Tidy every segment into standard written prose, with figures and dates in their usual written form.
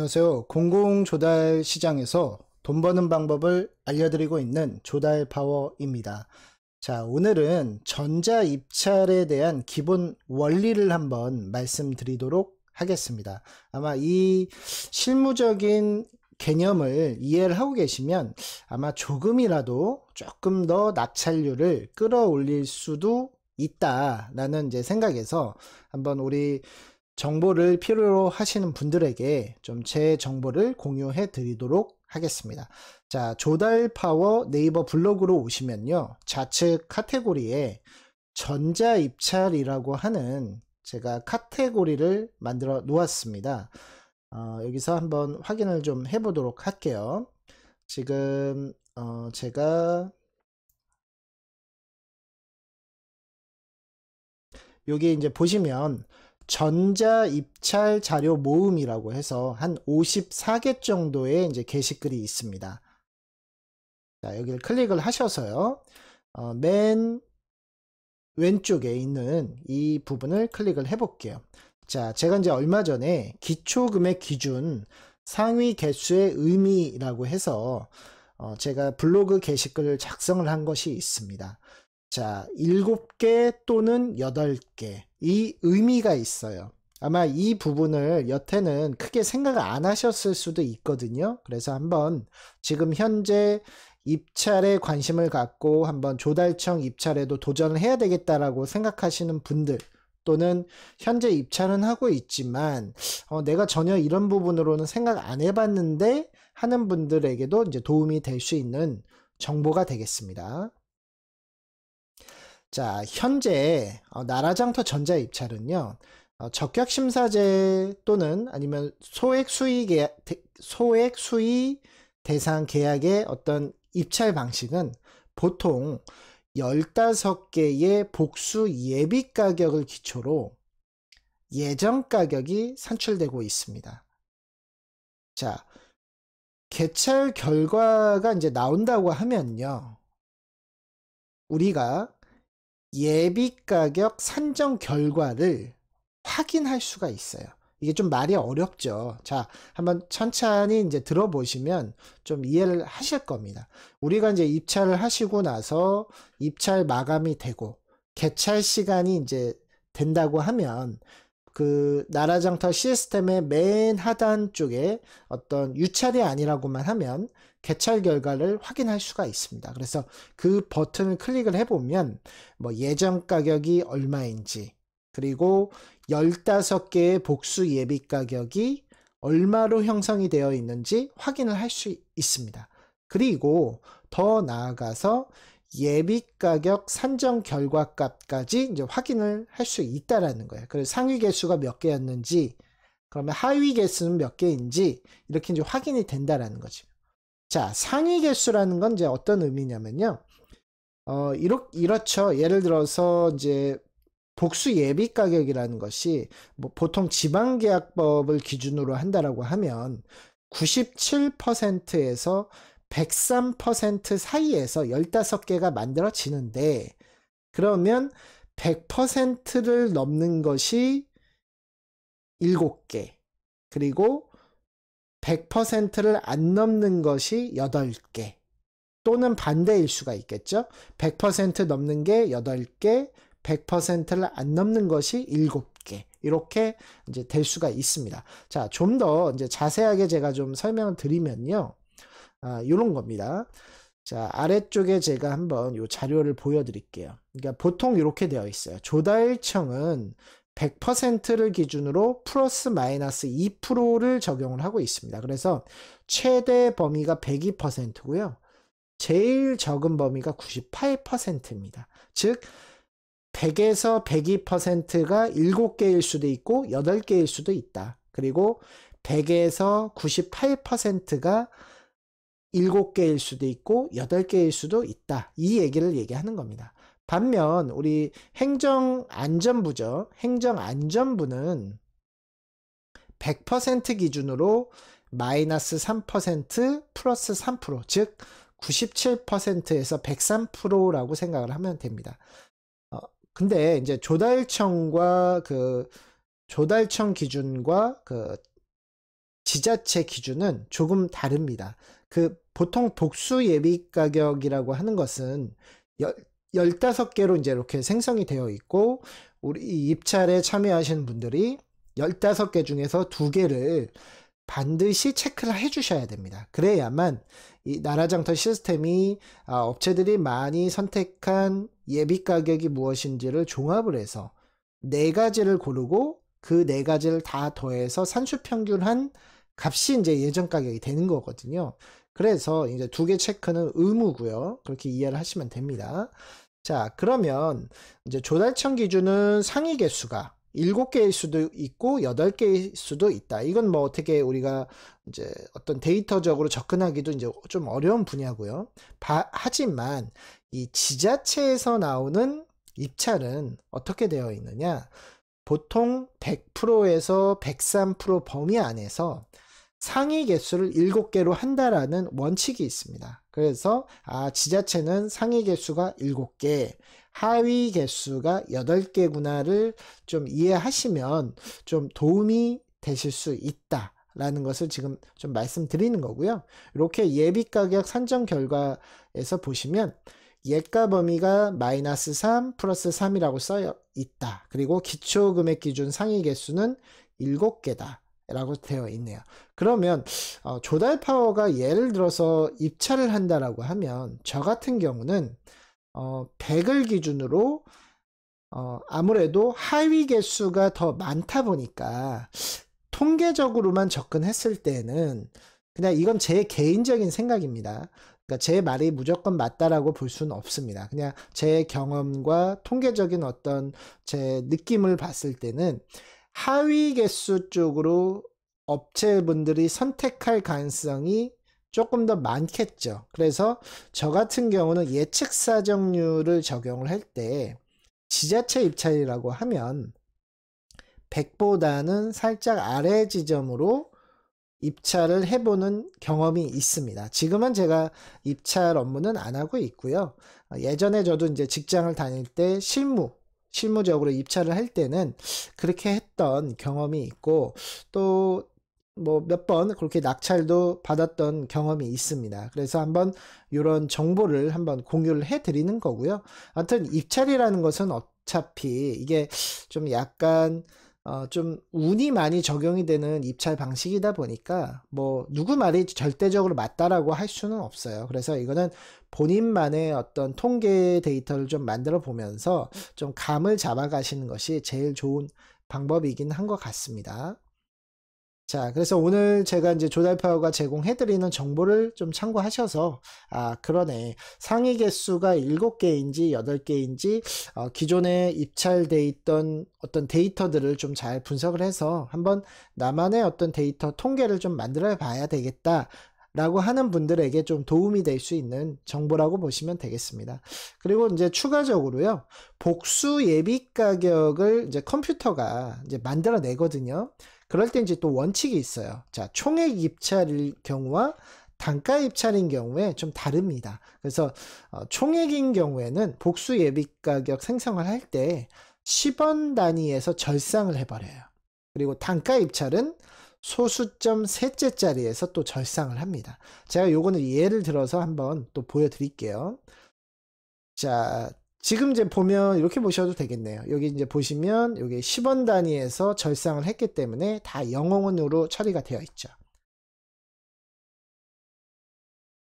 안녕하세요. 공공조달 시장에서 돈 버는 방법을 알려드리고 있는 조달파워입니다. 자, 오늘은 전자입찰에 대한 기본 원리를 한번 말씀드리도록 하겠습니다. 아마 이 실무적인 개념을 이해를 하고 계시면 아마 조금이라도 조금 더 낙찰률을 끌어올릴 수도 있다라는 이제 생각에서 한번 우리 정보를 필요로 하시는 분들에게 좀 제 정보를 공유해 드리도록 하겠습니다. 자, 조달파워 네이버 블로그로 오시면요, 좌측 카테고리에 전자입찰이라고 하는 제가 카테고리를 만들어 놓았습니다. 여기서 한번 확인을 좀 해보도록 할게요. 지금 제가 여기 이제 보시면 전자입찰 자료 모음이라고 해서 한 54개 정도의 이제 게시글이 있습니다. 자, 여기를 클릭을 하셔서요, 맨 왼쪽에 있는 이 부분을 클릭을 해 볼게요. 자, 제가 이제 얼마 전에 기초금액 기준 상위 개수의 의미라고 해서 제가 블로그 게시글을 작성을 한 것이 있습니다. 자, 7개 또는 8개. 이 의미가 있어요. 아마 이 부분을 여태는 크게 생각을 안 하셨을 수도 있거든요. 그래서 한번 지금 현재 입찰에 관심을 갖고 한번 조달청 입찰에도 도전을 해야 되겠다라고 생각하시는 분들, 또는 현재 입찰은 하고 있지만 내가 전혀 이런 부분으로는 생각 안 해봤는데 하는 분들에게도 이제 도움이 될 수 있는 정보가 되겠습니다. 자, 현재 나라장터 전자입찰은요, 적격심사제 또는 아니면 소액 수의 대상 계약의 어떤 입찰 방식은 보통 15개의 복수 예비 가격을 기초로 예정 가격이 산출되고 있습니다. 자, 개찰 결과가 이제 나온다고 하면요, 우리가 예비 가격 산정 결과를 확인할 수가 있어요. 이게 좀 말이 어렵죠. 자, 한번 천천히 이제 들어보시면 좀 이해를 하실 겁니다. 우리가 이제 입찰을 하시고 나서 입찰 마감이 되고 개찰 시간이 이제 된다고 하면 그 나라장터 시스템의 맨 하단 쪽에 어떤 유찰이 아니라고만 하면 개찰 결과를 확인할 수가 있습니다. 그래서 그 버튼을 클릭을 해보면 뭐 예정 가격이 얼마인지, 그리고 15개의 복수 예비 가격이 얼마로 형성이 되어 있는지 확인을 할 수 있습니다. 그리고 더 나아가서 예비 가격 산정 결과 값까지 이제 확인을 할 수 있다라는 거예요. 그래서 상위 개수가 몇 개였는지, 그러면 하위 개수는 몇 개인지 이렇게 이제 확인이 된다라는 거죠. 자, 상위 개수라는 건 이제 어떤 의미냐면요, 이렇죠. 예를 들어서 이제 복수 예비 가격이라는 것이 뭐 보통 지방계약법을 기준으로 한다라고 하면 97%에서 103% 사이에서 15개가 만들어지는데, 그러면 100%를 넘는 것이 7개, 그리고 100%를 안 넘는 것이 8개, 또는 반대일 수가 있겠죠. 100% 넘는 게 8개, 100%를 안 넘는 것이 7개. 이렇게 이제 될 수가 있습니다. 자, 좀 더 이제 자세하게 제가 좀 설명을 드리면요, 이런 겁니다. 자, 아래쪽에 제가 한번 이 자료를 보여드릴게요. 그러니까 보통 이렇게 되어 있어요. 조달청은 100%를 기준으로 플러스 마이너스 2%를 적용을 하고 있습니다. 그래서 최대 범위가 102%고요. 제일 적은 범위가 98%입니다. 즉 100에서 102%가 7개일 수도 있고 8개일 수도 있다. 그리고 100에서 98%가 7개일 수도 있고 8개일 수도 있다. 이 얘기를 얘기하는 겁니다. 반면 우리 행정안전부죠. 행정안전부는 100% 기준으로 마이너스 3% 플러스 3%, 즉 97%에서 103%라고 생각을 하면 됩니다. 근데 이제 조달청과 조달청 기준과 지자체 기준은 조금 다릅니다. 그 보통 복수 예비 가격이라고 하는 것은 15개로 이제 이렇게 생성이 되어 있고, 우리 입찰에 참여하시는 분들이 15개 중에서 2개를 반드시 체크를 해 주셔야 됩니다. 그래야만 이 나라장터 시스템이 업체들이 많이 선택한 예비 가격이 무엇인지를 종합을 해서 4가지를 고르고 그 4가지를 다 더해서 산수평균한 값이 이제 예전 가격이 되는 거거든요. 그래서 이제 2개 체크는 의무고요. 그렇게 이해를 하시면 됩니다. 자, 그러면 이제 조달청 기준은 상위 개수가 7개일 수도 있고 8개일 수도 있다. 이건 뭐 어떻게 우리가 이제 어떤 데이터적으로 접근하기도 이제 좀 어려운 분야고요. 하지만 이 지자체에서 나오는 입찰은 어떻게 되어 있느냐? 보통 100%에서 103% 범위 안에서 상위 개수를 7개로 한다라는 원칙이 있습니다. 그래서 지자체는 상위 개수가 7개, 하위 개수가 8개구나를 좀 이해하시면 좀 도움이 되실 수 있다라는 것을 지금 좀 말씀드리는 거고요. 이렇게 예비 가격 산정 결과에서 보시면 예가 범위가 -3 플러스 3이라고 써 있다. 그리고 기초 금액 기준 상위 개수는 7개다. 라고 되어 있네요. 그러면 조달 파워가 예를 들어서 입찰을 한다라고 하면 저 같은 경우는 100을 기준으로 아무래도 하위 개수가 더 많다 보니까 통계적으로만 접근했을 때는 그냥 이건 제 개인적인 생각입니다. 그러니까 제 말이 무조건 맞다라고 볼 수는 없습니다. 그냥 제 경험과 통계적인 어떤 제 느낌을 봤을 때는 하위 개수 쪽으로 업체분들이 선택할 가능성이 조금 더 많겠죠. 그래서 저 같은 경우는 예측 사정률을 적용을 할 때 지자체 입찰이라고 하면 100보다는 살짝 아래 지점으로 입찰을 해보는 경험이 있습니다. 지금은 제가 입찰 업무는 안 하고 있고요. 예전에 저도 이제 직장을 다닐 때 실무적으로 입찰을 할 때는 그렇게 했던 경험이 있고, 또 뭐 몇 번 그렇게 낙찰도 받았던 경험이 있습니다. 그래서 한번 이런 정보를 한번 공유를 해 드리는 거고요. 아무튼 입찰이라는 것은 어차피 이게 좀 약간 좀 운이 많이 적용이 되는 입찰 방식이다 보니까 뭐 누구 말이 절대적으로 맞다라고 할 수는 없어요. 그래서 이거는 본인만의 어떤 통계 데이터를 좀 만들어 보면서 좀 감을 잡아 가시는 것이 제일 좋은 방법이긴 한 것 같습니다. 자, 그래서 오늘 제가 이제 조달파워가 제공해드리는 정보를 좀 참고하셔서, 그러네. 상위 개수가 7개인지 8개인지, 기존에 입찰돼 있던 어떤 데이터들을 좀 잘 분석을 해서 한번 나만의 어떤 데이터 통계를 좀 만들어 봐야 되겠다. 라고 하는 분들에게 좀 도움이 될 수 있는 정보라고 보시면 되겠습니다. 그리고 이제 추가적으로요, 복수 예비 가격을 이제 컴퓨터가 이제 만들어 내거든요. 그럴 때 이제 또 원칙이 있어요. 자, 총액 입찰일 경우와 단가 입찰인 경우에 좀 다릅니다. 그래서 총액인 경우에는 복수 예비 가격 생성을 할 때 10원 단위에서 절상을 해버려요. 그리고 단가 입찰은 소수점 셋째 자리에서 또 절상을 합니다. 제가 요거는 예를 들어서 한번 또 보여드릴게요. 자, 지금 이제 보면 이렇게 보셔도 되겠네요. 여기 이제 보시면 여기 10원 단위에서 절상을 했기 때문에 다 영어원으로 처리가 되어 있죠.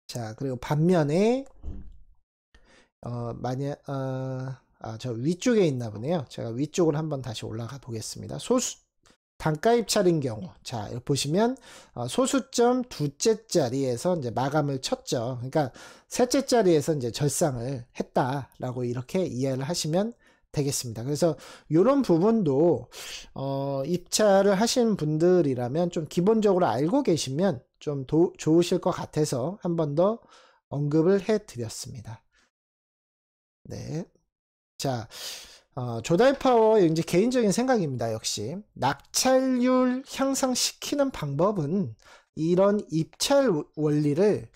자, 그리고 반면에 만약 저 위쪽에 있나 보네요. 제가 위쪽으로 한번 다시 올라가 보겠습니다. 단가 입찰인 경우, 자, 여기 보시면 소수점 둘째 자리에서 이제 마감을 쳤죠. 그러니까 셋째 자리에서 이제 절상을 했다라고 이렇게 이해를 하시면 되겠습니다. 그래서 이런 부분도 입찰을 하신 분들이라면 좀 기본적으로 알고 계시면 좀 좋으실 것 같아서 한 번 더 언급을 해 드렸습니다. 네. 자, 조달 파워 이제 개인적인 생각입니다. 역시 낙찰률 향상시키는 방법은 이런 입찰 원리를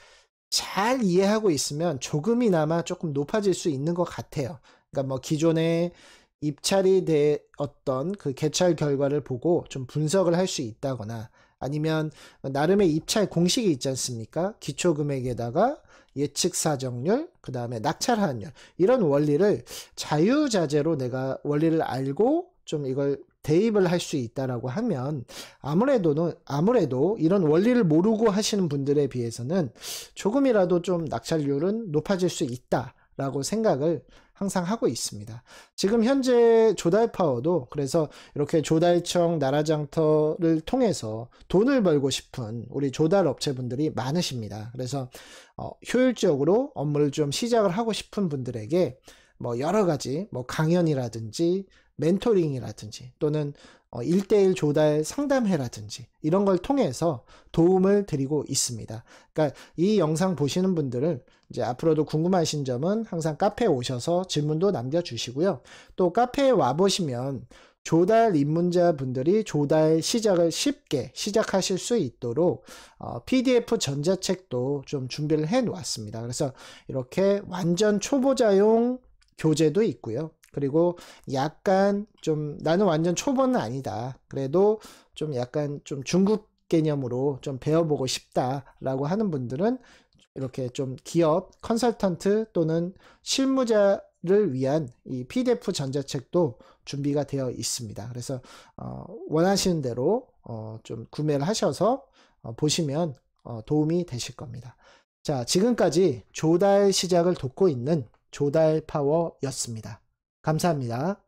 잘 이해하고 있으면 조금이나마 조금 높아질 수 있는 것 같아요. 그러니까 뭐 기존에 입찰이 되었던 그 개찰 결과를 보고 좀 분석을 할 수 있다거나, 아니면 나름의 입찰 공식이 있지 않습니까? 기초금액에다가 예측 사정률, 그 다음에 낙찰 환율, 이런 원리를 자유자재로 내가 원리를 알고 좀 이걸 대입을 할 수 있다라고 하면 아무래도 이런 원리를 모르고 하시는 분들에 비해서는 조금이라도 좀 낙찰률은 높아질 수 있다라고 생각을 항상 하고 있습니다. 지금 현재 조달파워도 그래서 이렇게 조달청, 나라장터를 통해서 돈을 벌고 싶은 우리 조달업체분들이 많으십니다. 그래서 효율적으로 업무를 좀 시작을 하고 싶은 분들에게 뭐 여러 가지 뭐 강연이라든지 멘토링이라든지 또는 1대1 조달 상담회라든지 이런 걸 통해서 도움을 드리고 있습니다. 그러니까 이 영상 보시는 분들은 이제 앞으로도 궁금하신 점은 항상 카페에 오셔서 질문도 남겨주시고요. 또 카페에 와보시면 조달 입문자 분들이 조달 시작을 쉽게 시작하실 수 있도록 PDF 전자책도 좀 준비를 해 놓았습니다. 그래서 이렇게 완전 초보자용 교재도 있고요. 그리고 약간 좀 나는 완전 초보는 아니다. 그래도 좀 약간 좀 중급 개념으로 좀 배워보고 싶다라고 하는 분들은 이렇게 좀 기업 컨설턴트 또는 실무자를 위한 이 PDF 전자책도 준비가 되어 있습니다. 그래서 원하시는 대로 좀 구매를 하셔서 보시면 도움이 되실 겁니다. 자, 지금까지 조달 시작을 돕고 있는 조달파워였습니다. 감사합니다.